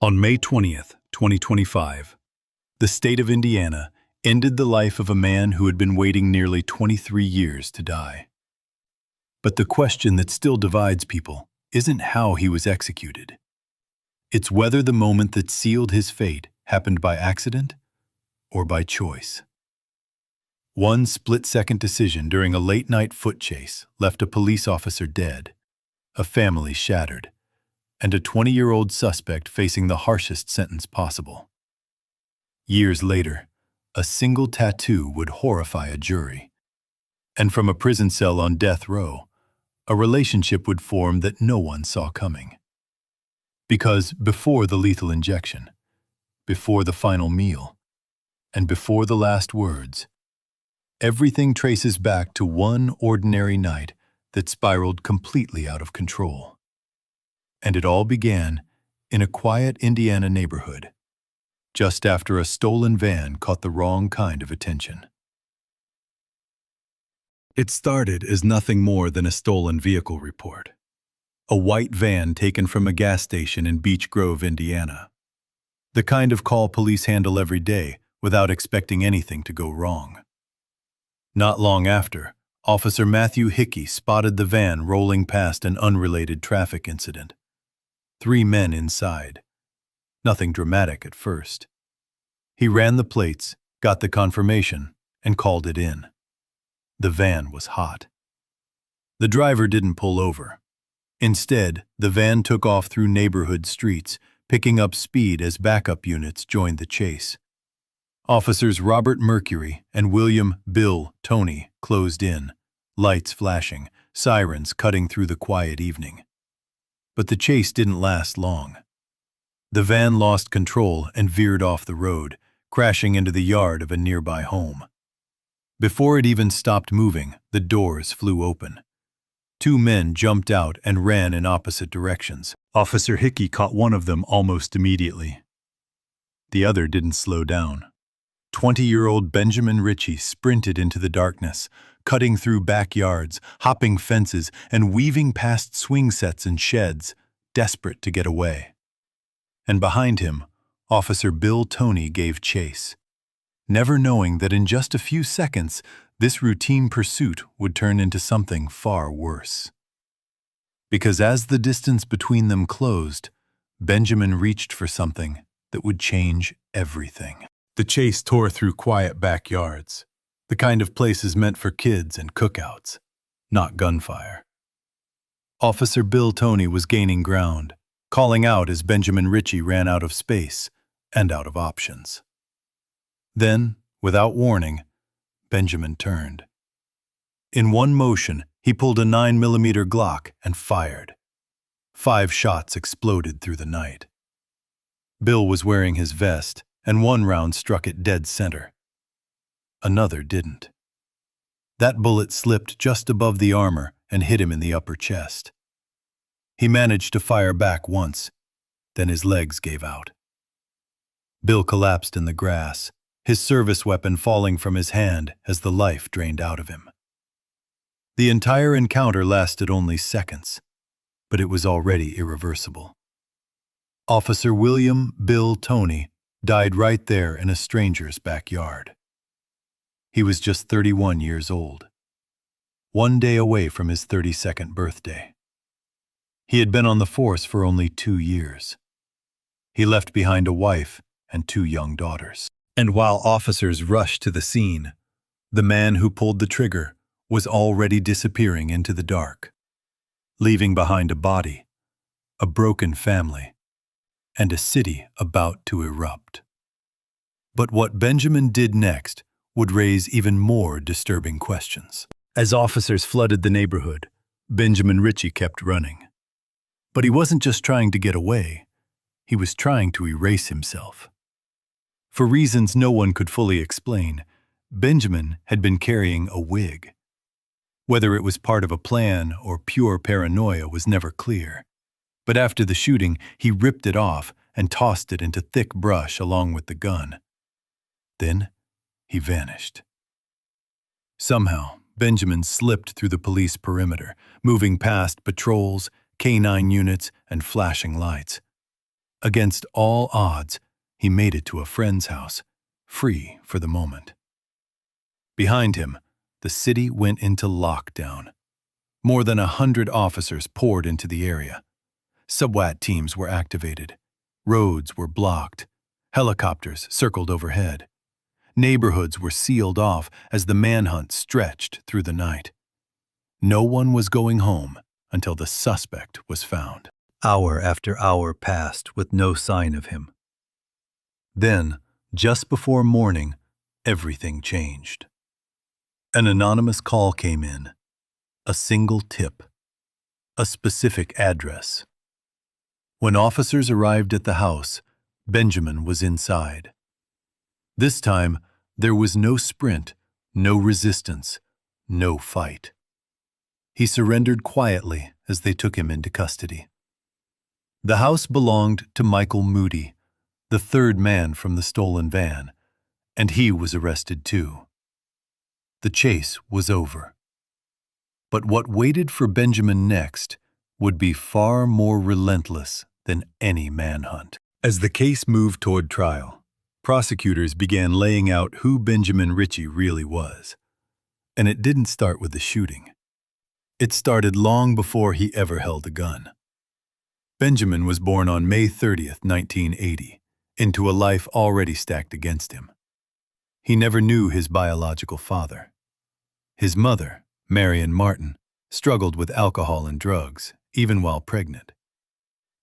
On May 20th, 2025, the state of Indiana ended the life of a man who had been waiting nearly 23 years to die. But the question that still divides people isn't how he was executed. It's whether the moment that sealed his fate happened by accident or by choice. One split-second decision during a late-night foot chase left a police officer dead, a family shattered, and a 20-year-old suspect facing the harshest sentence possible. Years later, a single tattoo would horrify a jury. And from a prison cell on death row, a relationship would form that no one saw coming. Because before the lethal injection, before the final meal, and before the last words, everything traces back to one ordinary night that spiraled completely out of control. And it all began in a quiet Indiana neighborhood, just after a stolen van caught the wrong kind of attention. It started as nothing more than a stolen vehicle report. A white van taken from a gas station in Beech Grove, Indiana. The kind of call police handle every day without expecting anything to go wrong. Not long after, Officer Matthew Hickey spotted the van rolling past an unrelated traffic incident. 3 men inside. Nothing dramatic at first. He ran the plates, got the confirmation, and called it in. The van was hot. The driver didn't pull over. Instead, the van took off through neighborhood streets, picking up speed as backup units joined the chase. Officers Robert Mercury and William "Bill" Tony closed in, lights flashing, sirens cutting through the quiet evening. But the chase didn't last long. The van lost control and veered off the road, crashing into the yard of a nearby home. Before it even stopped moving, the doors flew open. 2 men jumped out and ran in opposite directions. Officer Hickey caught one of them almost immediately. The other didn't slow down. 20-year-old Benjamin Richie sprinted into the darkness, cutting through backyards, hopping fences, and weaving past swing sets and sheds, desperate to get away. And behind him, Officer Bill Tony gave chase, never knowing that in just a few seconds, this routine pursuit would turn into something far worse. Because as the distance between them closed, Benjamin reached for something that would change everything. The chase tore through quiet backyards, the kind of places meant for kids and cookouts, not gunfire. Officer Bill Tony was gaining ground, calling out as Benjamin Richie ran out of space and out of options. Then, without warning, Benjamin turned. In one motion, he pulled a 9mm Glock and fired. 5 shots exploded through the night. Bill was wearing his vest, and one round struck it dead center. Another didn't. That bullet slipped just above the armor and hit him in the upper chest. He managed to fire back once, then his legs gave out. Bill collapsed in the grass, his service weapon falling from his hand as the life drained out of him. The entire encounter lasted only seconds, but it was already irreversible. Officer William "Bill" Tony died right there in a stranger's backyard. He was just 31 years old, 1 day away from his 32nd birthday. He had been on the force for only 2 years. He left behind a wife and 2 young daughters. And while officers rushed to the scene, the man who pulled the trigger was already disappearing into the dark, leaving behind a body, a broken family, and a city about to erupt. But what Benjamin did next would raise even more disturbing questions. As officers flooded the neighborhood, Benjamin Richie kept running. But he wasn't just trying to get away, he was trying to erase himself. For reasons no one could fully explain, Benjamin had been carrying a wig. Whether it was part of a plan or pure paranoia was never clear. But after the shooting, he ripped it off and tossed it into thick brush along with the gun. Then, he vanished. Somehow, Benjamin slipped through the police perimeter, moving past patrols, K-9 units, and flashing lights. Against all odds, he made it to a friend's house, free for the moment. Behind him, the city went into lockdown. More than 100 officers poured into the area. SWAT teams were activated. Roads were blocked. Helicopters circled overhead. Neighborhoods were sealed off as the manhunt stretched through the night. No one was going home until the suspect was found. Hour after hour passed with no sign of him. Then, just before morning, everything changed. An anonymous call came in. A single tip. A specific address. When officers arrived at the house, Benjamin was inside. This time, there was no sprint, no resistance, no fight. He surrendered quietly as they took him into custody. The house belonged to Michael Moody, the third man from the stolen van, and he was arrested too. The chase was over. But what waited for Benjamin next would be far more relentless than any manhunt. As the case moved toward trial, prosecutors began laying out who Benjamin Richie really was. And it didn't start with the shooting. It started long before he ever held a gun. Benjamin was born on May 30th, 1980, into a life already stacked against him. He never knew his biological father. His mother, Marion Martin, struggled with alcohol and drugs, even while pregnant.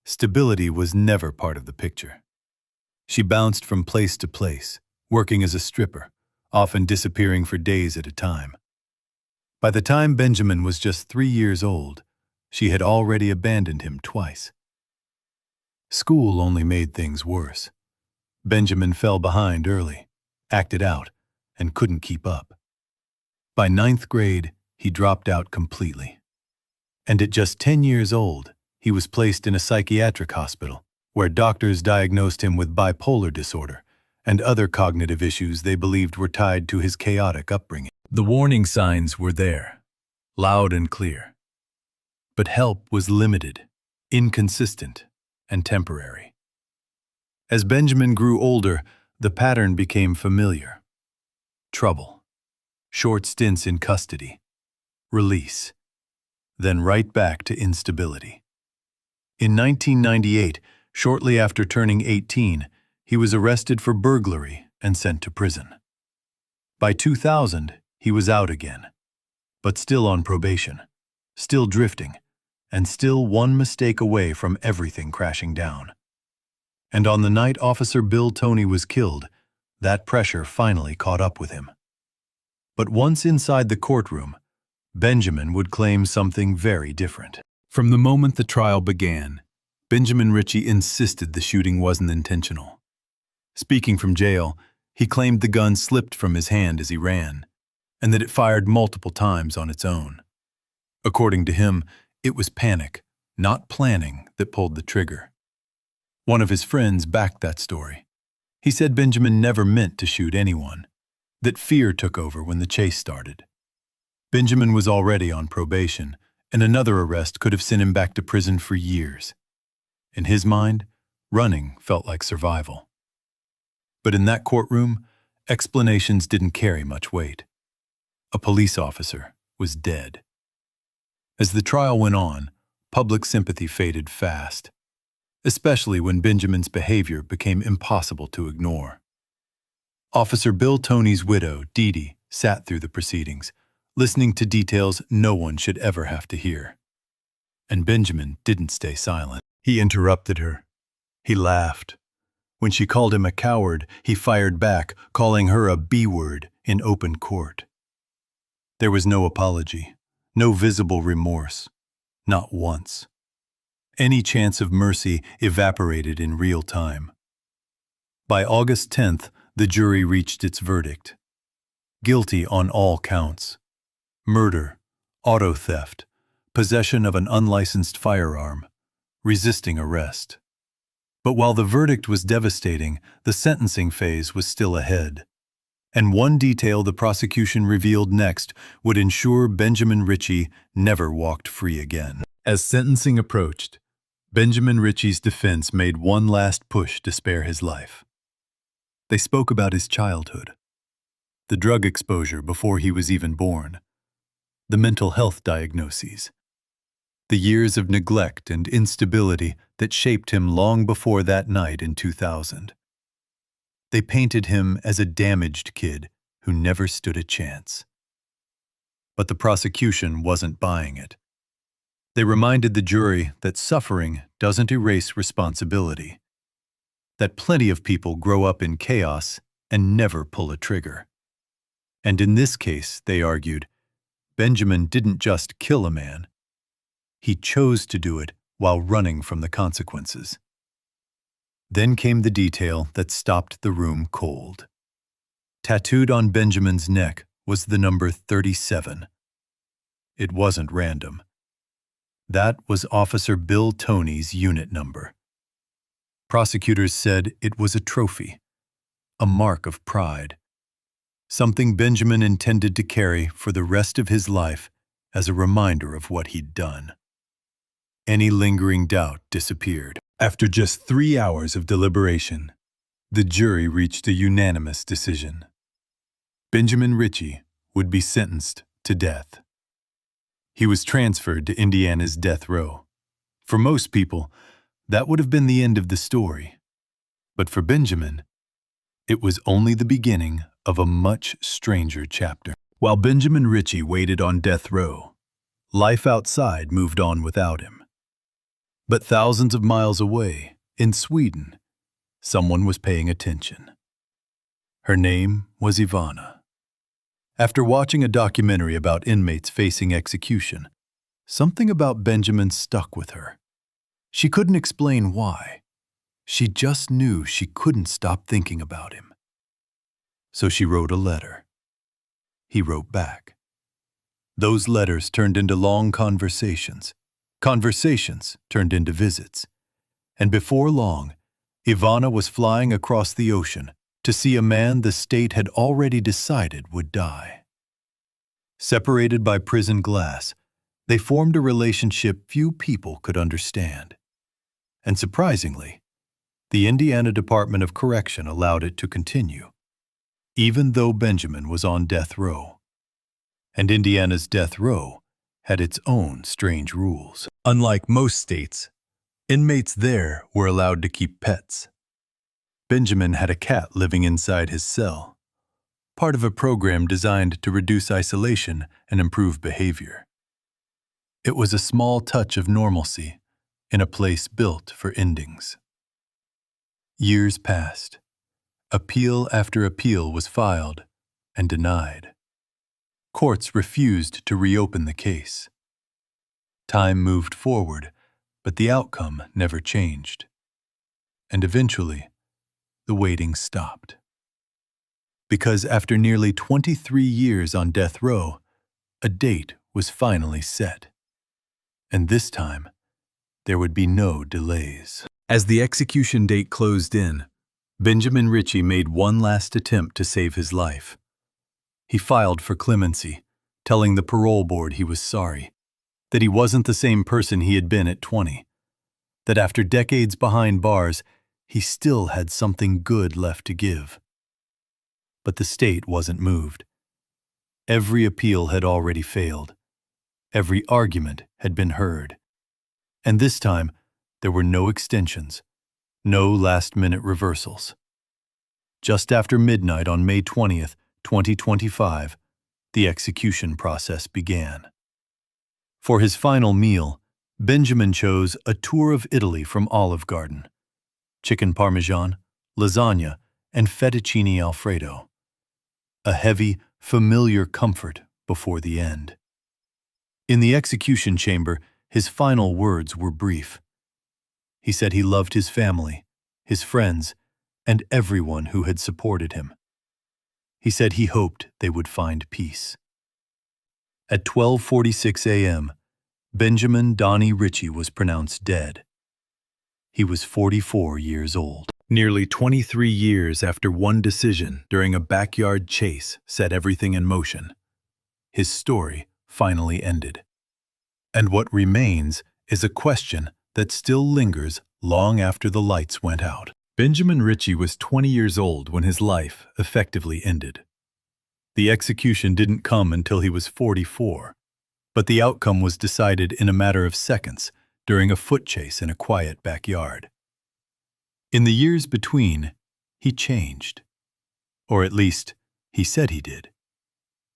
Stability was never part of the picture. She bounced from place to place, working as a stripper, often disappearing for days at a time. By the time Benjamin was just 3 years old, she had already abandoned him twice. School only made things worse. Benjamin fell behind early, acted out, and couldn't keep up. By 9th grade, he dropped out completely. And at just 10 years old, he was placed in a psychiatric hospital, where doctors diagnosed him with bipolar disorder and other cognitive issues they believed were tied to his chaotic upbringing. The warning signs were there, loud and clear. But help was limited, inconsistent, and temporary. As Benjamin grew older, the pattern became familiar. Trouble, short stints in custody, release, then right back to instability. In 1998, shortly after turning 18, he was arrested for burglary and sent to prison. By 2000, he was out again, but still on probation, still drifting, and still one mistake away from everything crashing down. And on the night Officer Bill Toney was killed, that pressure finally caught up with him. But once inside the courtroom, Benjamin would claim something very different. From the moment the trial began, Benjamin Richie insisted the shooting wasn't intentional. Speaking from jail, he claimed the gun slipped from his hand as he ran, and that it fired multiple times on its own. According to him, it was panic, not planning, that pulled the trigger. One of his friends backed that story. He said Benjamin never meant to shoot anyone, that fear took over when the chase started. Benjamin was already on probation, and another arrest could have sent him back to prison for years. In his mind, running felt like survival. But in that courtroom, explanations didn't carry much weight. A police officer was dead. As the trial went on, public sympathy faded fast, especially when Benjamin's behavior became impossible to ignore. Officer Bill Toney's widow, Dee Dee, sat through the proceedings, listening to details no one should ever have to hear. And Benjamin didn't stay silent. He interrupted her. He laughed. When she called him a coward, he fired back, calling her a B-word in open court. There was no apology, no visible remorse, not once. Any chance of mercy evaporated in real time. By August 10th, the jury reached its verdict. Guilty on all counts. Murder, auto theft, possession of an unlicensed firearm, resisting arrest. But while the verdict was devastating, the sentencing phase was still ahead. And one detail the prosecution revealed next would ensure Benjamin Richie never walked free again. As sentencing approached, Benjamin Richie's defense made one last push to spare his life. They spoke about his childhood, the drug exposure before he was even born, the mental health diagnoses, the years of neglect and instability that shaped him long before that night in 2000. They painted him as a damaged kid who never stood a chance. But the prosecution wasn't buying it. They reminded the jury that suffering doesn't erase responsibility, that plenty of people grow up in chaos and never pull a trigger. And in this case, they argued, Benjamin didn't just kill a man. He chose to do it while running from the consequences. Then came the detail that stopped the room cold. Tattooed on Benjamin's neck was the number 37. It wasn't random. That was Officer Bill Toney's unit number. Prosecutors said it was a trophy, a mark of pride, something Benjamin intended to carry for the rest of his life as a reminder of what he'd done. Any lingering doubt disappeared. After just 3 hours of deliberation, the jury reached a unanimous decision. Benjamin Richie would be sentenced to death. He was transferred to Indiana's death row. For most people, that would have been the end of the story. But for Benjamin, it was only the beginning of a much stranger chapter. While Benjamin Richie waited on death row, life outside moved on without him. But thousands of miles away, in Sweden, someone was paying attention. Her name was Ivana. After watching a documentary about inmates facing execution, something about Benjamin stuck with her. She couldn't explain why. She just knew she couldn't stop thinking about him. So she wrote a letter. He wrote back. Those letters turned into long conversations. Conversations turned into visits. And before long, Ivana was flying across the ocean to see a man the state had already decided would die. Separated by prison glass, they formed a relationship few people could understand. And surprisingly, the Indiana Department of Correction allowed it to continue, even though Benjamin was on death row. And Indiana's death row had its own strange rules. Unlike most states, inmates there were allowed to keep pets. Benjamin had a cat living inside his cell, part of a program designed to reduce isolation and improve behavior. It was a small touch of normalcy in a place built for endings. Years passed. Appeal after appeal was filed and denied. Courts refused to reopen the case. Time moved forward, but the outcome never changed. And eventually, the waiting stopped. Because after nearly 23 years on death row, a date was finally set. And this time, there would be no delays. As the execution date closed in, Benjamin Richie made one last attempt to save his life. He filed for clemency, telling the parole board he was sorry, that he wasn't the same person he had been at 20, that after decades behind bars, he still had something good left to give. But the state wasn't moved. Every appeal had already failed. Every argument had been heard. And this time, there were no extensions, no last-minute reversals. Just after midnight on May 20th, 2025, the execution process began. For his final meal, Benjamin chose a tour of Italy from Olive Garden. Chicken parmesan, lasagna, and fettuccine alfredo. A heavy, familiar comfort before the end. In the execution chamber, his final words were brief. He said he loved his family, his friends, and everyone who had supported him. He said he hoped they would find peace. At 12:46 a.m., Benjamin Donnie Richie was pronounced dead. He was 44 years old. Nearly 23 years after one decision during a backyard chase set everything in motion, his story finally ended. And what remains is a question that still lingers long after the lights went out. Benjamin Richie was 20 years old when his life effectively ended. The execution didn't come until he was 44, but the outcome was decided in a matter of seconds during a foot chase in a quiet backyard. In the years between, he changed. Or at least, he said he did.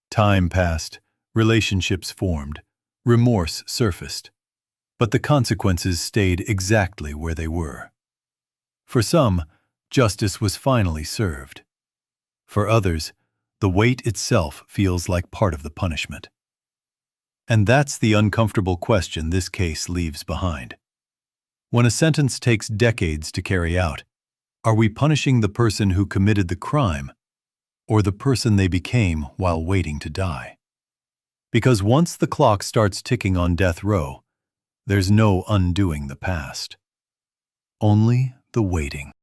Time passed, relationships formed, remorse surfaced, but the consequences stayed exactly where they were. For some, justice was finally served. For others, the weight itself feels like part of the punishment. And that's the uncomfortable question this case leaves behind. When a sentence takes decades to carry out, are we punishing the person who committed the crime or the person they became while waiting to die? Because once the clock starts ticking on death row, there's no undoing the past. Only the waiting.